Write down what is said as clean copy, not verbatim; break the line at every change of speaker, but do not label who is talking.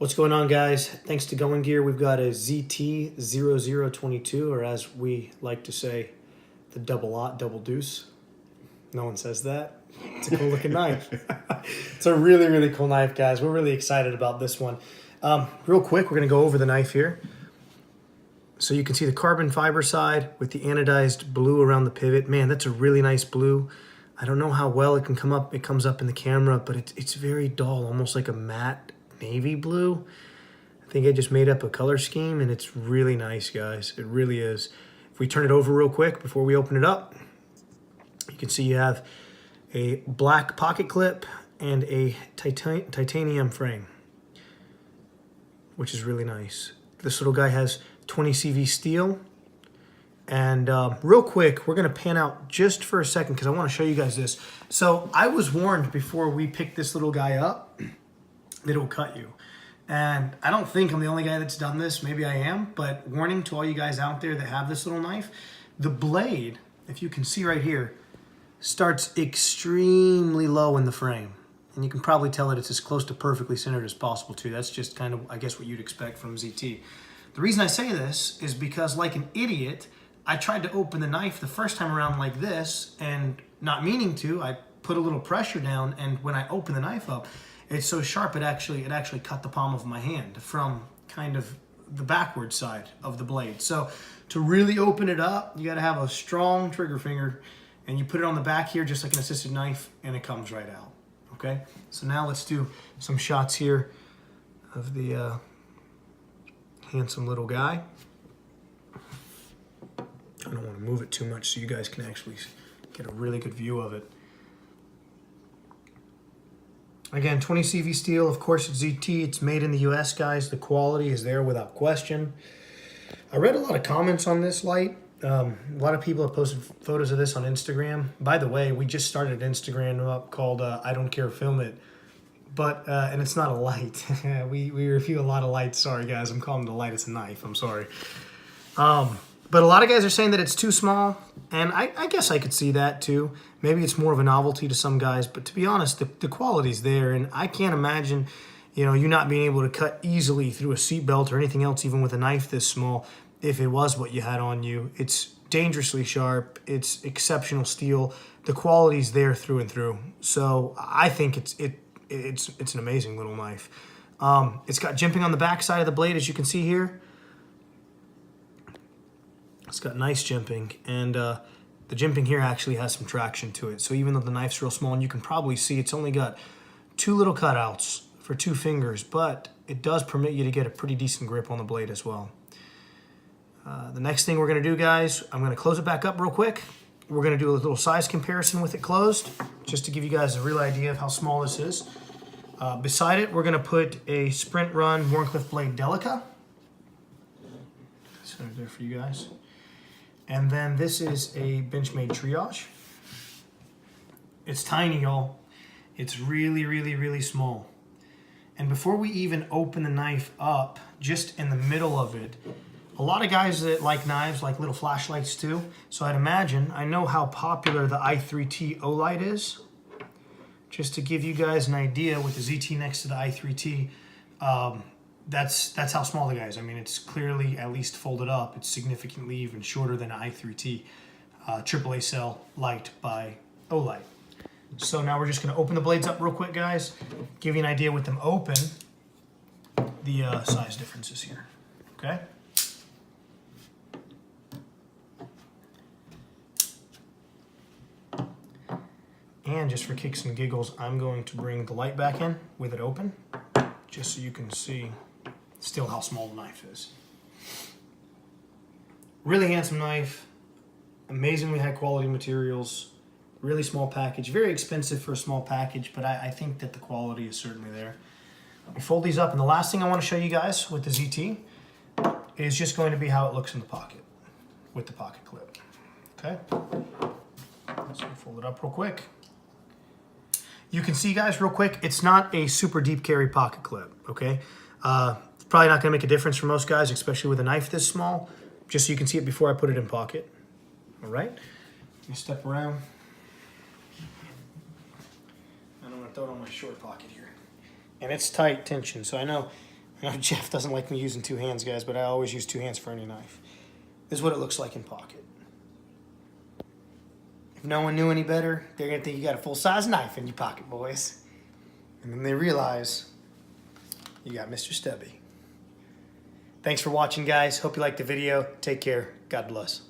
What's going on, guys? Thanks to Going Gear, we've got a ZT0022, or as we like to say, the double deuce. No one says that. It's a cool looking knife. It's a really, really cool knife, guys. We're really excited about this one. Real quick, we're going to go over the knife here. So you can see the carbon fiber side with the anodized blue around the pivot. Man, that's a really nice blue. I don't know how well it can come up. It comes up in the camera, but it's very dull, almost like a matte navy blue. I think I just made up a color scheme, and it's really nice, guys. It really is. If we turn it over real quick before we open it up, you can see you have a black pocket clip and a titanium frame, which is really nice. This little guy has 20 CV steel. And real quick, we're going to pan out just for a second because I want to show you guys this. So I was warned before we picked this little guy up that it will cut you. And I don't think I'm the only guy that's done this. Maybe I am. But warning to all you guys out there that have this little knife, the blade, if you can see right here, starts extremely low in the frame. And you can probably tell that it's as close to perfectly centered as possible too. That's just kind of, I guess, what you'd expect from ZT. The reason I say this is because, like an idiot, I tried to open the knife the first time around like this, and not meaning to, I put a little pressure down, and when I open the knife up, it's so sharp it actually cut the palm of my hand from kind of the backward side of the blade. So to really open it up, you got to have a strong trigger finger, and you put it on the back here just like an assisted knife, and it comes right out. Okay, so now let's do some shots here of the handsome little guy. I don't want to move it too much so you guys can actually get a really good view of it. Again, 20 CV steel, of course it's ZT, it's made in the US, guys. The quality is there without question. I read a lot of comments on this light. A lot of people have posted photos of this on Instagram. By the way, we just started an Instagram up called I Don't Care Film It. But, and it's not a light. we review a lot of lights. Sorry guys, I'm calling it a light, it's a knife, I'm sorry. But a lot of guys are saying that it's too small, and I guess I could see that too. Maybe it's more of a novelty to some guys, but to be honest, the quality's there, and I can't imagine, you not being able to cut easily through a seatbelt or anything else, even with a knife this small, if it was what you had on you. It's dangerously sharp. It's exceptional steel. The quality's there through and through. So I think it's an amazing little knife. It's got jimping on the back side of the blade, as you can see here. It's got nice jimping, and the jimping here actually has some traction to it. So even though the knife's real small, and you can probably see it's only got 2 little cutouts for 2 fingers, but it does permit you to get a pretty decent grip on the blade as well. The next thing we're going to do, guys, I'm going to close it back up real quick. We're going to do a little size comparison with it closed, just to give you guys a real idea of how small this is. Beside it, we're going to put a Sprint Run Wharncliffe Blade Delica. That's right there for you guys. And then this is a Benchmade Triage. It's tiny, y'all. It's really, really, really small. And before we even open the knife up, just in the middle of it, a lot of guys that like knives like little flashlights too. So I'd imagine, I know how popular the i3T Olight is. Just to give you guys an idea, with the ZT next to the i3T, that's how small the guy is. I mean, it's clearly at least folded up. It's significantly even shorter than an i3T AAA cell light by Olight. So now we're just going to open the blades up real quick, guys. Give you an idea with them open, the size differences here. Okay. And just for kicks and giggles, I'm going to bring the light back in with it open, just so you can see still how small the knife is. Really handsome knife, amazingly high quality materials, really small package, very expensive for a small package, but I think that the quality is certainly there. We fold these up, and the last thing I want to show you guys with the ZT is just going to be how it looks in the pocket with the pocket clip. Okay, so fold it up real quick. You can see, guys, real quick, it's not a super deep carry pocket clip, okay? It's probably not gonna make a difference for most guys, especially with a knife this small, just so you can see it before I put it in pocket. All right, let me step around. And I'm gonna throw it on my short pocket here. And it's tight tension, so I know You know, Jeff doesn't like me using two hands, guys, but I always use two hands for any knife. This is what it looks like in pocket. If no one knew any better, they're going to think you got a full-size knife in your pocket, boys. And then they realize you got Mr. Stubby. Thanks for watching, guys. Hope you liked the video. Take care. God bless.